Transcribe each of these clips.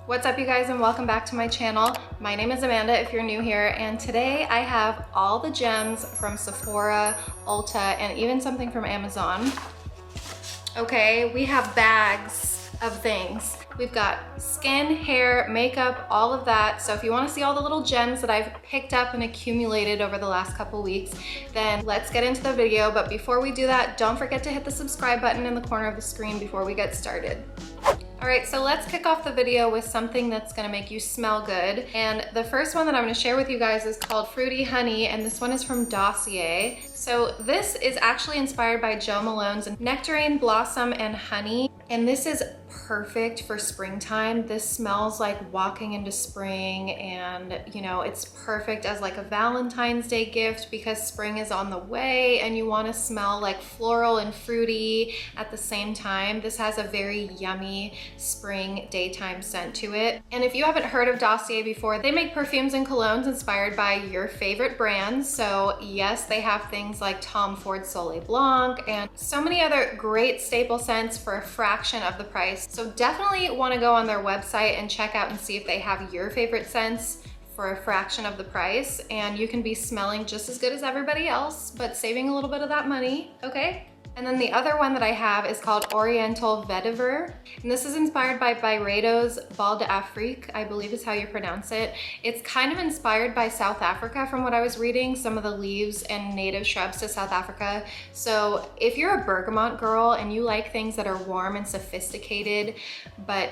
What's up, you guys, and welcome back to my channel. My name is Amanda if you're new here, and today I have all the gems from Sephora, Ulta, and even something from Amazon. Okay, we have bags of things. We've got skin, hair, makeup, all of that. So if you want to see all the little gems that I've picked up and accumulated over the last couple weeks, then let's get into the video. But before we do that, don't forget to hit the subscribe button in the corner of the screen before we get started. All right, so let's kick off the video with something that's gonna make you smell good. And the first one that I'm gonna share with you guys is called Fruity Honey, and this one is from Dossier. So this is actually inspired by Jo Malone's Nectarine, Blossom, and Honey. And this is perfect for springtime. This smells like walking into spring, and you know, it's perfect as like a Valentine's Day gift because spring is on the way and you want to smell like floral and fruity at the same time. This has a very yummy spring daytime scent to it. And if you haven't heard of Dossier before, they make perfumes and colognes inspired by your favorite brands. So yes, they have things like Tom Ford Soleil Blanc and so many other great staple scents for a fraction of the price. So definitely want to go on their website and check out and see if they have your favorite scents for a fraction of the price, and you can be smelling just as good as everybody else, but saving a little bit of that money, okay? And then the other one that I have is called Oriental Vetiver. And this is inspired by Byredo's Bal d'Afrique, I believe is how you pronounce it. It's kind of inspired by South Africa from what I was reading, some of the leaves and native shrubs to South Africa. So if you're a bergamot girl and you like things that are warm and sophisticated, but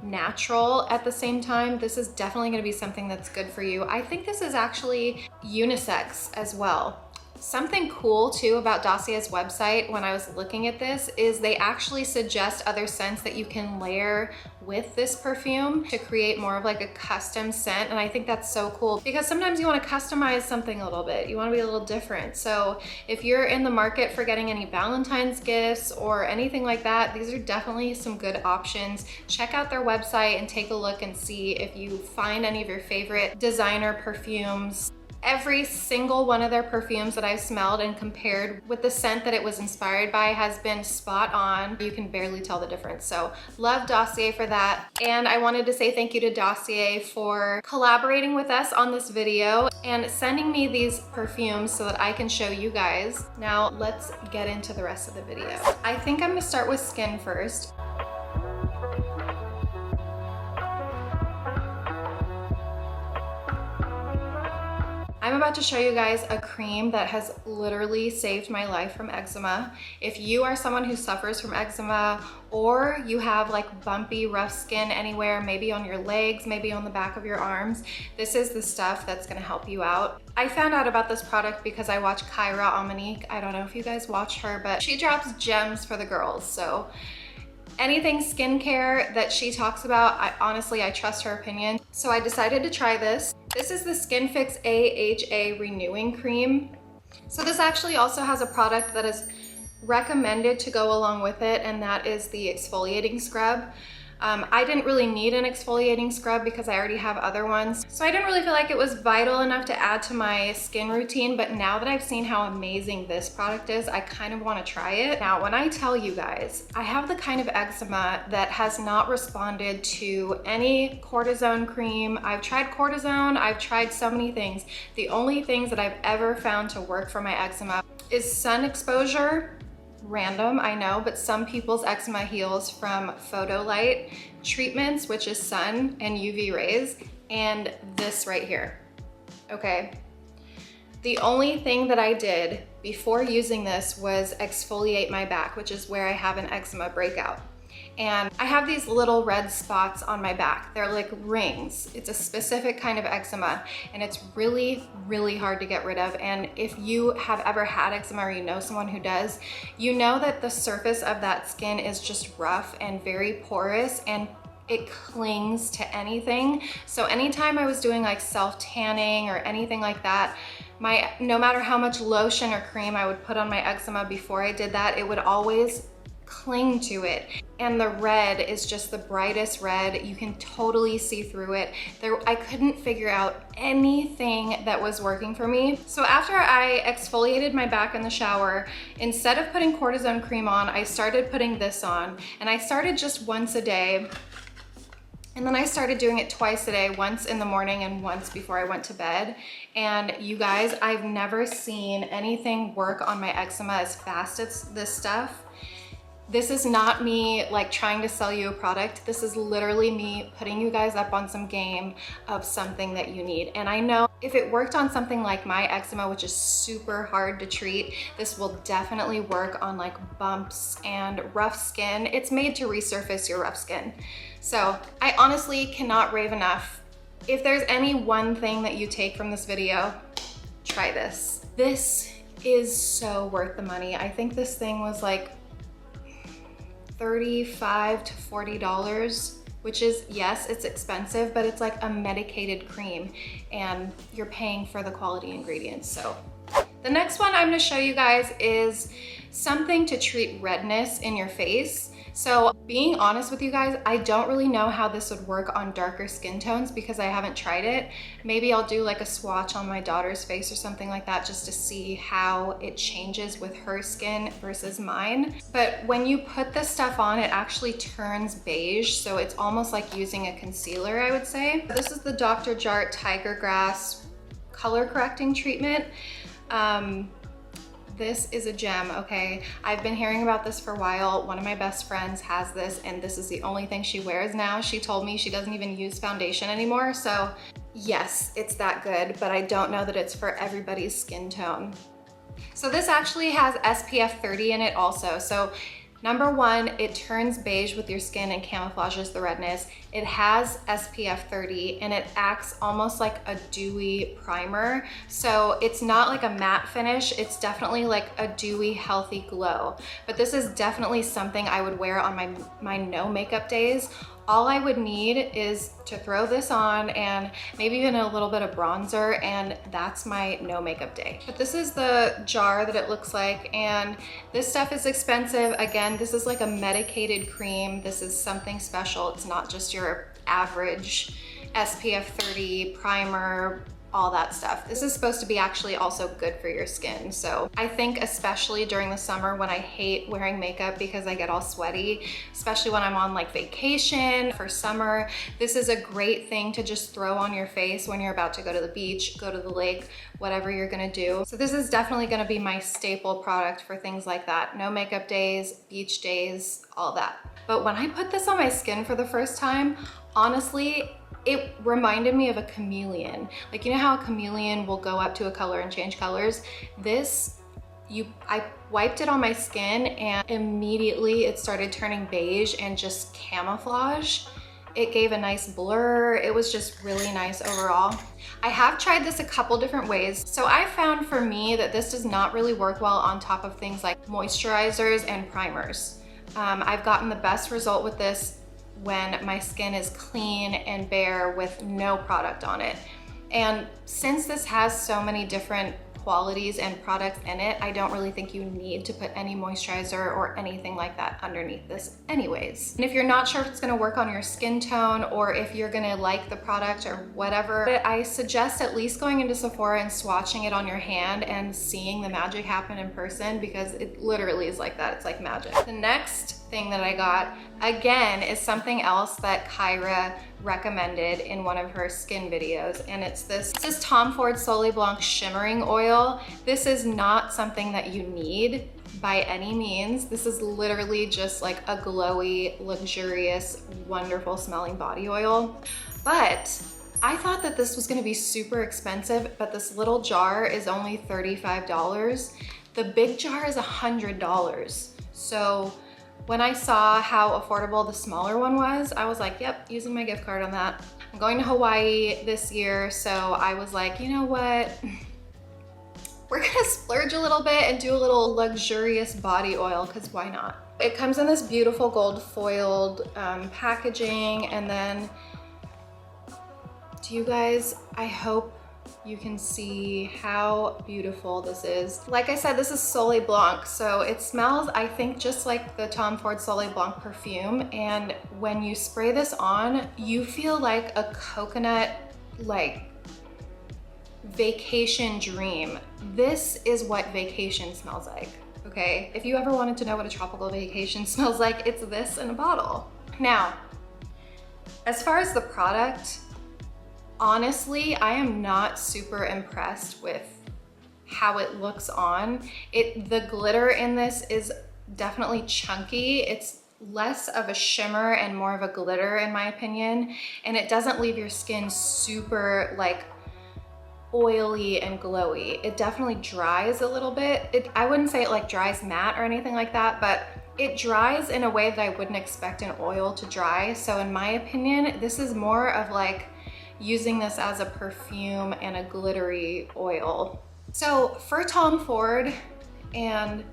natural at the same time, this is definitely gonna be something that's good for you. I think this is actually unisex as well. Something cool too about Dossier's website when I was looking at this is they actually suggest other scents that you can layer with this perfume to create more of like a custom scent. And I think that's so cool because sometimes you want to customize something a little bit. You want to be a little different. So if you're in the market for getting any Valentine's gifts or anything like that, these are definitely some good options. Check out their website and take a look and see if you find any of your favorite designer perfumes. Every single one of their perfumes that I've smelled and compared with the scent that it was inspired by has been spot on. You can barely tell the difference. So love Dossier for that. And I wanted to say thank you to Dossier for collaborating with us on this video and sending me these perfumes so that I can show you guys. Now let's get into the rest of the video. I think I'm gonna start with skin first. I'm about to show you guys a cream that has literally saved my life from eczema. If you are someone who suffers from eczema or you have like bumpy, rough skin anywhere, maybe on your legs, maybe on the back of your arms, this is the stuff that's gonna help you out. I found out about this product because I watch Kyra Amanique. I don't know if you guys watch her, but she drops gems for the girls. So anything skincare that she talks about, I trust her opinion. So I decided to try this. This is the SkinFix AHA Renewing Cream. So this actually also has a product that is recommended to go along with it, and that is the exfoliating scrub. I didn't really need an exfoliating scrub because I already have other ones. So I didn't really feel like it was vital enough to add to my skin routine, but now that I've seen how amazing this product is, I kind of want to try it. Now, when I tell you guys, I have the kind of eczema that has not responded to any cortisone cream. I've tried cortisone, I've tried so many things. The only things that I've ever found to work for my eczema is sun exposure. Random, I know, but some people's eczema heals from photolight treatments, which is sun and UV rays, and this right here, okay? The only thing that I did before using this was exfoliate my back, which is where I have an eczema breakout. And I have these little red spots on my back. They're like rings. It's a specific kind of eczema, and it's really, really hard to get rid of. And if you have ever had eczema or you know someone who does, you know that the surface of that skin is just rough and very porous, and it clings to anything. So anytime I was doing like self-tanning or anything like that, no matter how much lotion or cream I would put on my eczema before I did that, it would always cling to it. And the red is just the brightest red. You can totally see through it. I couldn't figure out anything that was working for me. So after I exfoliated my back in the shower, instead of putting cortisone cream on, I started putting this on. And I started just once a day. And then I started doing it twice a day, once in the morning and once before I went to bed. And you guys, I've never seen anything work on my eczema as fast as this stuff. This is not me like trying to sell you a product. This is literally me putting you guys up on some game of something that you need. And I know if it worked on something like my eczema, which is super hard to treat, this will definitely work on like bumps and rough skin. It's made to resurface your rough skin. So I honestly cannot rave enough. If there's any one thing that you take from this video, try this. This is so worth the money. I think this thing was like $35 to $40, which is, yes, it's expensive, but it's like a medicated cream and you're paying for the quality ingredients. So the next one I'm gonna show you guys is something to treat redness in your face. So being honest with you guys, I don't really know how this would work on darker skin tones because I haven't tried it. Maybe I'll do like a swatch on my daughter's face or something like that just to see how it changes with her skin versus mine. But when you put this stuff on, it actually turns beige. So it's almost like using a concealer, I would say. This is the DrJarts Tiger Grass color correcting treatment. This is a gem, okay? I've been hearing about this for a while. One of my best friends has this and this is the only thing she wears now. She told me she doesn't even use foundation anymore. So yes, it's that good, but I don't know that it's for everybody's skin tone. So this actually has SPF 30 in it also. So number one, it turns beige with your skin and camouflages the redness. It has SPF 30 and it acts almost like a dewy primer. So it's not like a matte finish. It's definitely like a dewy, healthy glow. But this is definitely something I would wear on my no makeup days. All I would need is to throw this on and maybe even a little bit of bronzer, and that's my no makeup day. But this is the jar that it looks like, and this stuff is expensive. Again, this is like a medicated cream. This is something special. It's not just your average SPF 30 primer, all that stuff. This is supposed to be actually also good for your skin. So I think especially during the summer when I hate wearing makeup because I get all sweaty, especially when I'm on like vacation for summer, this is a great thing to just throw on your face when you're about to go to the beach, go to the lake, whatever you're gonna do. So this is definitely gonna be my staple product for things like that. No makeup days, beach days, all that. But when I put this on my skin for the first time, honestly, it reminded me of a chameleon. Like, you know how a chameleon will go up to a color and change colors? I wiped it on my skin and immediately it started turning beige and just camouflage. It gave a nice blur. It was just really nice overall. I have tried this a couple different ways. So I found for me that this does not really work well on top of things like moisturizers and primers. I've gotten the best result with this when my skin is clean and bare with no product on it. And since this has so many different qualities and products in it, I don't really think you need to put any moisturizer or anything like that underneath this anyways. And if you're not sure if it's gonna work on your skin tone or if you're gonna like the product or whatever, I suggest at least going into Sephora and swatching it on your hand and seeing the magic happen in person, because it literally is like that. It's like magic. The next thing that I got, again, is something else that Kyra recommended in one of her skin videos, and it's this. This is Tom Ford Soleil Blanc Shimmering Oil. This is not something that you need by any means. This is literally just like a glowy, luxurious, wonderful smelling body oil. But I thought that this was gonna be super expensive, but this little jar is only $35. The big jar is $100. So when I saw how affordable the smaller one was, I was like, yep, using my gift card on that. I'm going to Hawaii this year, so I was like, you know what? We're gonna splurge a little bit and do a little luxurious body oil, because why not? It comes in this beautiful gold foiled packaging, and then, do you guys, I hope you can see how beautiful this is. Like I said, this is Soleil Blanc, so it smells, I think, just like the Tom Ford Soleil Blanc perfume. And when you spray this on, you feel like a coconut, like, vacation dream. This is what vacation smells like, okay? If you ever wanted to know what a tropical vacation smells like, it's this in a bottle. Now, As far as the product, honestly, I am not super impressed with how it looks on. The glitter in this is definitely chunky. It's less of a shimmer and more of a glitter in my opinion. And it doesn't leave your skin super like oily and glowy. It definitely dries a little bit. I wouldn't say it like dries matte or anything like that, but it dries in a way that I wouldn't expect an oil to dry. So in my opinion, this is more of like using this as a perfume and a glittery oil. So for Tom Ford and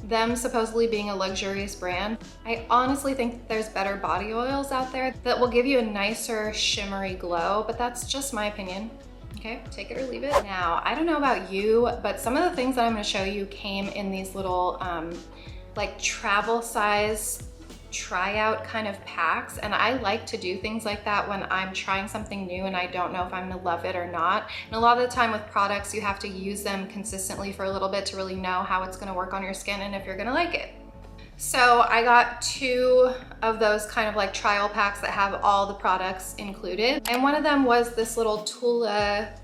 them supposedly being a luxurious brand, I honestly think there's better body oils out there that will give you a nicer shimmery glow, but that's just my opinion. Okay, take it or leave it. Now, I don't know about you, but some of the things that I'm gonna show you came in these little like travel size tryout kind of packs, and I like to do things like that when I'm trying something new and I don't know if I'm gonna love it or not. And a lot of the time with products, you have to use them consistently for a little bit to really know how it's gonna work on your skin and if you're gonna like it. So I got 2 of those kind of like trial packs that have all the products included. And one of them was this little Tula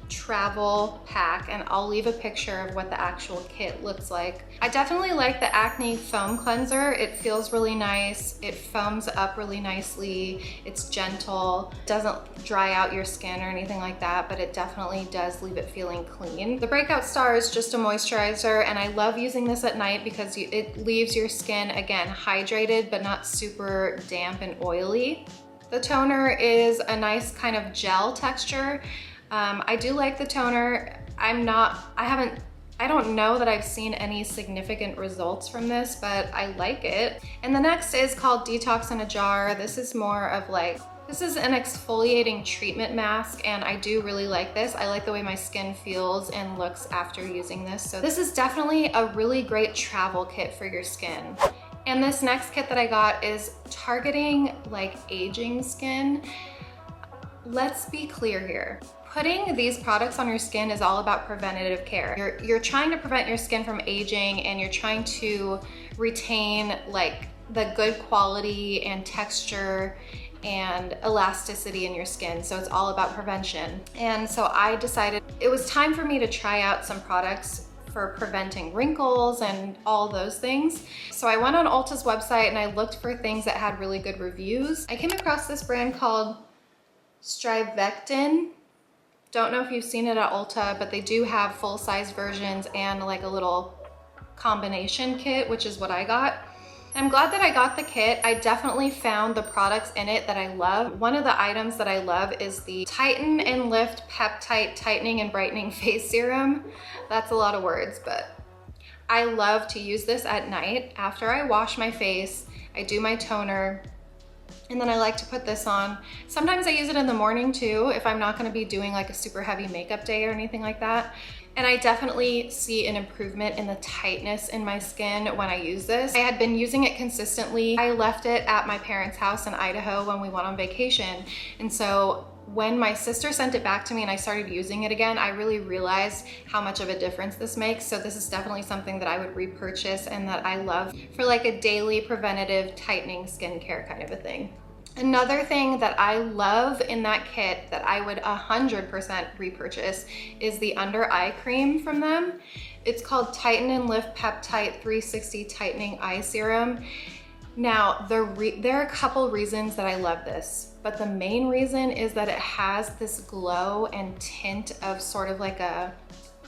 travel pack, and I'll leave a picture of what the actual kit looks like. I definitely like the acne foam cleanser. It feels really nice. It foams up really nicely. It's gentle. It doesn't dry out your skin or anything like that, but it definitely does leave it feeling clean. The Breakout Star is just a moisturizer, and I love using this at night because it leaves your skin, again, hydrated, but not super damp and oily. The toner is a nice kind of gel texture. I do like the toner. I don't know that I've seen any significant results from this, but I like it. And the next is called Detox in a Jar. This is more of like, this is an exfoliating treatment mask, and I do really like this. I like the way my skin feels and looks after using this. So this is definitely a really great travel kit for your skin. And this next kit that I got is targeting like aging skin. Let's be clear here. Putting these products on your skin is all about preventative care. You're trying to prevent your skin from aging, and you're trying to retain like the good quality and texture and elasticity in your skin. So it's all about prevention. And so I decided it was time for me to try out some products for preventing wrinkles and all those things. So I went on Ulta's website and I looked for things that had really good reviews. I came across this brand called Strivectin. Don't know if you've seen it at Ulta, but they do have full-size versions and like a little combination kit, which is what I got. I'm glad that I got the kit. I definitely found the products in it that I love. One of the items that I love is the Tighten and Lift Peptide Tightening and Brightening Face Serum. That's a lot of words, but I love to use this at night. After I wash my face, I do my toner, and then I like to put this on. Sometimes I use it in the morning too, if I'm not gonna be doing like a super heavy makeup day or anything like that. And I definitely see an improvement in the tightness in my skin when I use this. I had been using it consistently. I left it at my parents' house in Idaho when we went on vacation. And so when my sister sent it back to me and I started using it again, I really realized how much of a difference this makes. So this is definitely something that I would repurchase and that I love for like a daily preventative tightening skincare kind of a thing. Another thing that I love in that kit that I would 100% repurchase is the under eye cream from them. It's called Tighten and Lift Peptide 360 Tightening Eye Serum. Now, there are a couple reasons that I love this, but the main reason is that it has this glow and tint of sort of like a,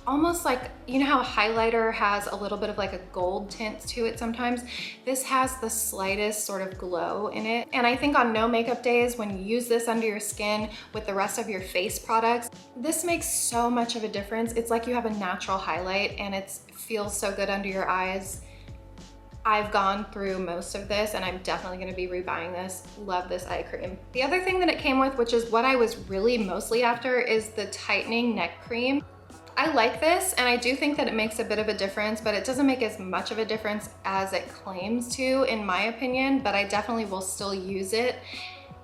almost like, you know how a highlighter has a little bit of like a gold tint to it sometimes? This has the slightest sort of glow in it. And I think on no makeup days, when you use this under your skin with the rest of your face products, this makes so much of a difference. It's like you have a natural highlight and it feels so good under your eyes. I've gone through most of this and I'm definitely gonna be rebuying this. Love this eye cream. The other thing that it came with, which is what I was really mostly after, is the tightening neck cream. I like this and I do think that it makes a bit of a difference, but it doesn't make as much of a difference as it claims to, in my opinion, but I definitely will still use it.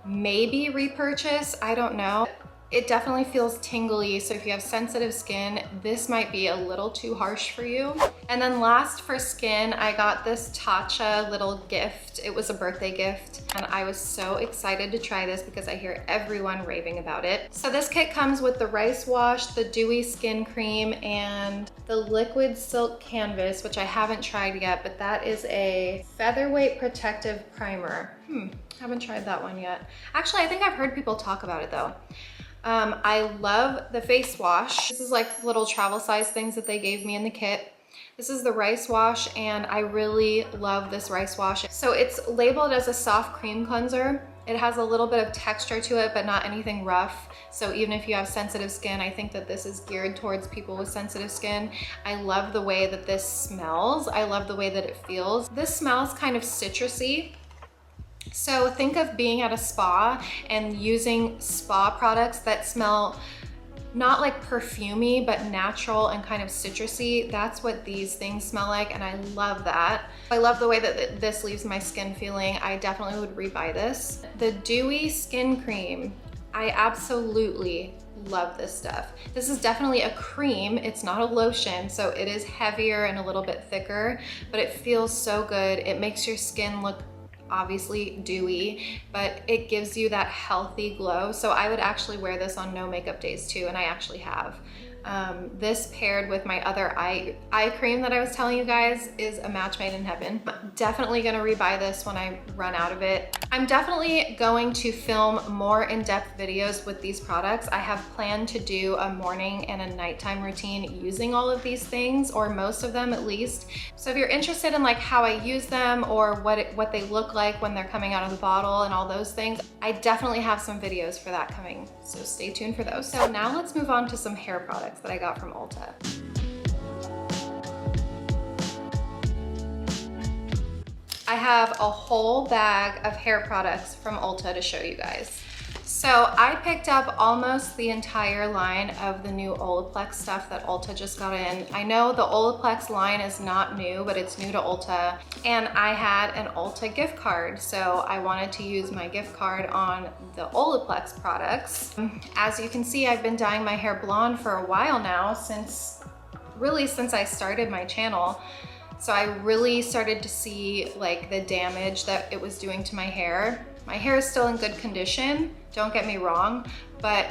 Maybe repurchase, I don't know. It definitely feels tingly, so if you have sensitive skin, this might be a little too harsh for you. And then last for skin, I got this Tatcha little gift. It was a birthday gift, and I was so excited to try this because I hear everyone raving about it. So this kit comes with the rice wash, the dewy skin cream, and the liquid silk canvas, which I haven't tried yet, but that is a featherweight protective primer. Haven't tried that one yet. Actually, I think I've heard people talk about it though. I love the face wash. This is like little travel size things that they gave me in the kit. This is the rice wash, and I really love this rice wash. So it's labeled as a soft cream cleanser. It has a little bit of texture to it, but not anything rough. So even if you have sensitive skin, I think that this is geared towards people with sensitive skin. I love the way that this smells. I love the way that it feels. This smells kind of citrusy. So think of being at a spa and using spa products that smell not like perfumey, but natural and kind of citrusy. That's what these things smell like, and I love that. I love the way that this leaves my skin feeling. I definitely would rebuy this. The Dewy Skin Cream. I absolutely love this stuff. This is definitely a cream. It's not a lotion, so it is heavier and a little bit thicker, but it feels so good. It makes your skin look obviously dewy, but it gives you that healthy glow. So I would actually wear this on no makeup days too, and I actually have. This paired with my other eye cream that I was telling you guys is a match made in heaven. I'm definitely gonna rebuy this when I run out of it. I'm definitely going to film more in-depth videos with these products. I have planned to do a morning and a nighttime routine using all of these things, or most of them at least. So if you're interested in like how I use them or what they look like when they're coming out of the bottle and all those things, I definitely have some videos for that coming. So stay tuned for those. So now let's move on to some hair products that I got from ULTA. I have a whole bag of hair products from ULTA to show you guys. So I picked up almost the entire line of the new Olaplex stuff that ULTA just got in. I know the Olaplex line is not new, but it's new to ULTA. And I had an ULTA gift card, so I wanted to use my gift card on the Olaplex products. As you can see, I've been dyeing my hair blonde for a while now, since I started my channel. So I really started to see like the damage that it was doing to my hair. My hair is still in good condition, don't get me wrong, but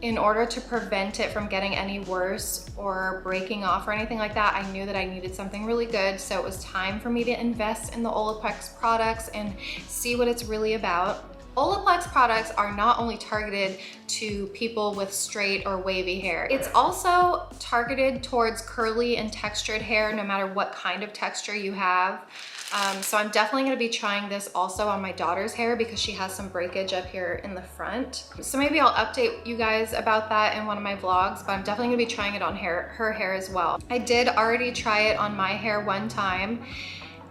in order to prevent it from getting any worse or breaking off or anything like that, I knew that I needed something really good. So it was time for me to invest in the Olaplex products and see what it's really about. Olaplex products are not only targeted to people with straight or wavy hair, it's also targeted towards curly and textured hair, no matter what kind of texture you have. So I'm definitely gonna be trying this also on my daughter's hair because she has some breakage up here in the front. So maybe I'll update you guys about that in one of my vlogs, but I'm definitely gonna be trying it on her hair as well. I did already try it on my hair one time,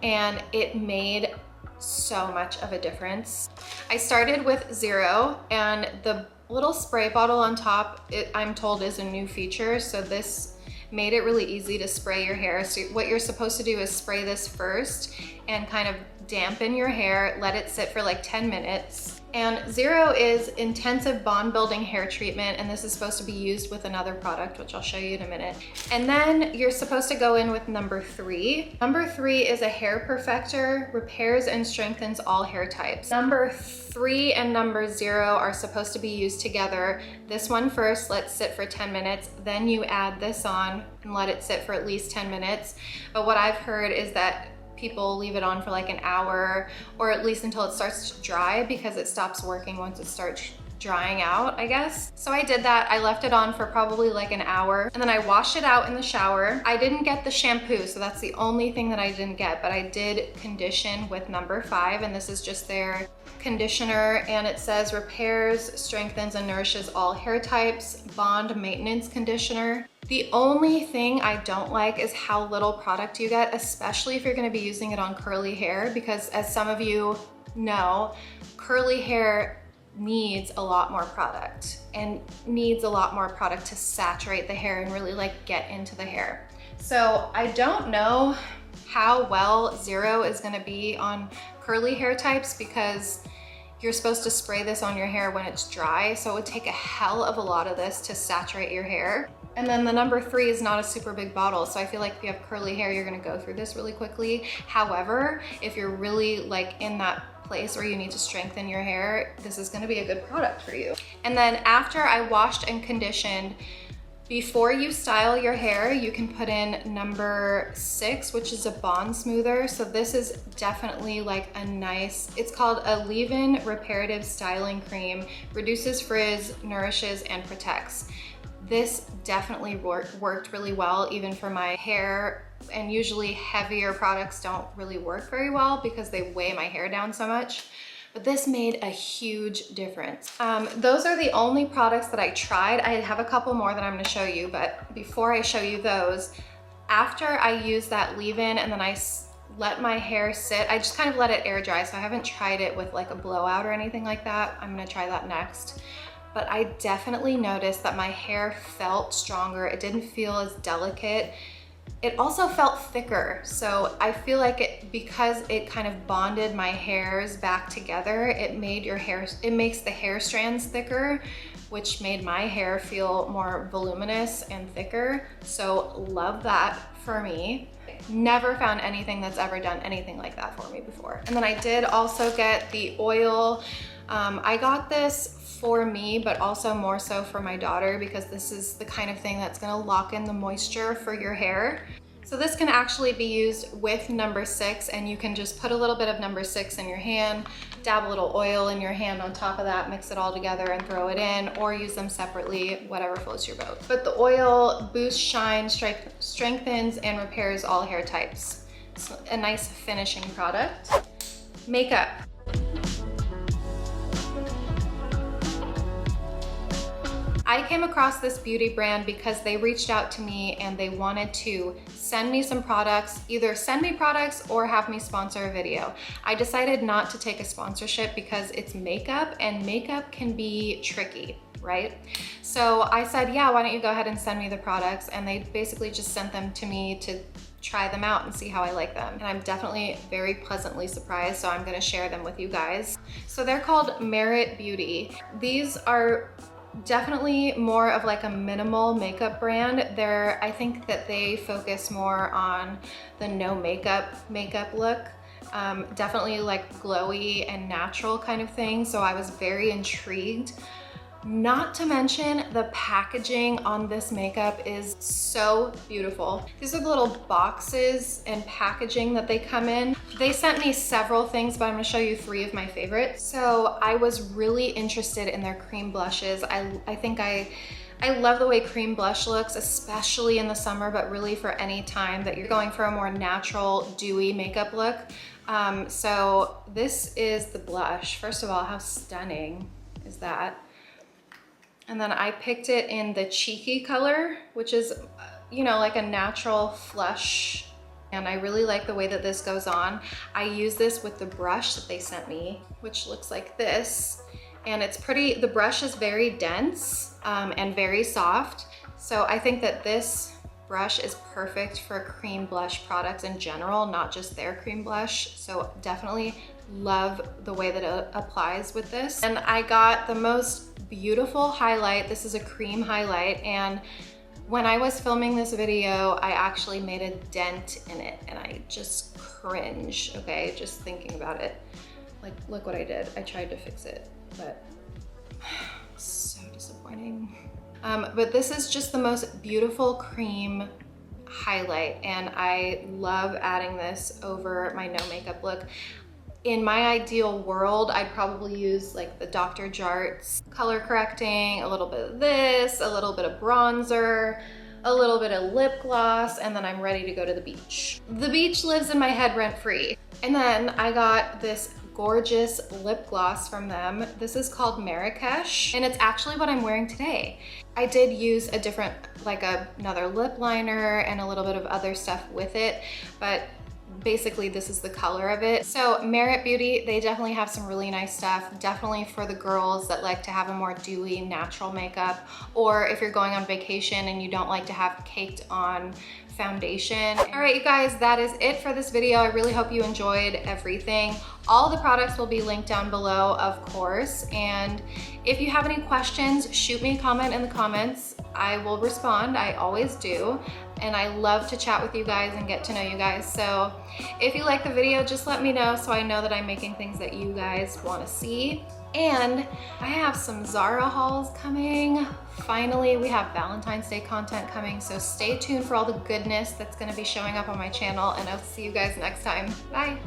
and it made so much of a difference. I started with 0, and the little spray bottle on top, I'm told is a new feature, so this made it really easy to spray your hair. So what you're supposed to do is spray this first and kind of dampen your hair, let it sit for like 10 minutes. And 0 is intensive bond building hair treatment, and this is supposed to be used with another product, which I'll show you in a minute. And then you're supposed to go in with number 3. Number 3 is a hair perfector, repairs and strengthens all hair types. Number 3 and number 0 are supposed to be used together. This one first, let sit for 10 minutes, then you add this on and let it sit for at least 10 minutes. But what I've heard is that people leave it on for like an hour, or at least until it starts to dry, because it stops working once it starts drying out, I guess. So I did that. I left it on for probably like an hour, and then I washed it out in the shower. I didn't get the shampoo, so that's the only thing that I didn't get, but I did condition with number 5, and this is just their conditioner, and it says repairs, strengthens, and nourishes all hair types, bond maintenance conditioner. The only thing I don't like is how little product you get, especially if you're gonna be using it on curly hair, because as some of you know, curly hair needs a lot more product and needs a lot more product to saturate the hair and really like get into the hair. So I don't know how well 0 is gonna be on curly hair types, because You're supposed to spray this on your hair when it's dry, so it would take a hell of a lot of this to saturate your hair. And then the number 3 is not a super big bottle, so I feel like if you have curly hair, you're gonna go through this really quickly. However, if you're really like in that place where you need to strengthen your hair, this is gonna be a good product for you. And then after I washed and conditioned, before you style your hair, you can put in number 6, which is a bond smoother. So this is definitely like a nice, it's called a leave-in reparative styling cream, reduces frizz, nourishes, and protects. This definitely worked really well, even for my hair, and usually heavier products don't really work very well because they weigh my hair down so much. But this made a huge difference. Those are the only products that I tried. I have a couple more that I'm gonna show you, but before I show you those, after I use that leave-in and then I let my hair sit, I just kind of let it air dry, so I haven't tried it with like a blowout or anything like that. I'm gonna try that next. But I definitely noticed that my hair felt stronger. It didn't feel as delicate. It also felt thicker. So I feel like because it kind of bonded my hairs back together, it makes the hair strands thicker, which made my hair feel more voluminous and thicker. So love that for me. Never found anything that's ever done anything like that for me before. And then I did also get the oil. I got this for me, but also more so for my daughter, because this is the kind of thing that's gonna lock in the moisture for your hair. So this can actually be used with number 6, and you can just put a little bit of number 6 in your hand, dab a little oil in your hand on top of that, mix it all together and throw it in, or use them separately, whatever floats your boat. But the oil boosts shine, strengthens, and repairs all hair types. It's a nice finishing product. Makeup. I came across this beauty brand because they reached out to me and they wanted to send me some products, either send me products or have me sponsor a video. I decided not to take a sponsorship because it's makeup, and makeup can be tricky, right? So I said, yeah, why don't you go ahead and send me the products? And they basically just sent them to me to try them out and see how I like them. And I'm definitely very pleasantly surprised, so I'm gonna share them with you guys. So they're called Merit Beauty. These are definitely more of like a minimal makeup brand. I think that they focus more on the no makeup look. Definitely like glowy and natural kind of thing. So I was very intrigued. Not to mention the packaging on this makeup is so beautiful. These are the little boxes and packaging that they come in. They sent me several things, but I'm gonna show you 3 of my favorites. So I was really interested in their cream blushes. I think I love the way cream blush looks, especially in the summer, but really for any time that you're going for a more natural, dewy makeup look. So this is the blush. First of all, how stunning is that? And then I picked it in the Cheeky color, which is, you know, like a natural flush. And I really like the way that this goes on. I use this with the brush that they sent me, which looks like this. And it's pretty, the brush is very dense and very soft. So I think that this brush is perfect for cream blush products in general, not just their cream blush. So definitely love the way that it applies with this. And I got the most beautiful highlight. This is a cream highlight, and when I was filming this video, I actually made a dent in it, and I just cringe, okay, just thinking about it. Like, look what I did. I tried to fix it, but so disappointing. But this is just the most beautiful cream highlight, and I love adding this over my no makeup look. In my ideal world, I'd probably use like the DrJarts color correcting, a little bit of this, a little bit of bronzer, a little bit of lip gloss, and then I'm ready to go to the beach. The beach lives in my head rent-free. And then I got this gorgeous lip gloss from them. This is called Marrakesh, and it's actually what I'm wearing today. I did use a different, like another lip liner and a little bit of other stuff with it, but basically this is the color of it. So Merit Beauty, they definitely have some really nice stuff. Definitely for the girls that like to have a more dewy, natural makeup, or if you're going on vacation and you don't like to have caked on foundation. All right, you guys, that is it for this video. I really hope you enjoyed everything. All the products will be linked down below, of course. And if you have any questions, shoot me a comment in the comments. I will respond, I always do. And I love to chat with you guys and get to know you guys. So if you like the video, just let me know so I know that I'm making things that you guys want to see. And I have some Zara hauls coming. Finally, we have Valentine's Day content coming, so stay tuned for all the goodness that's going to be showing up on my channel, and I'll see you guys next time. Bye.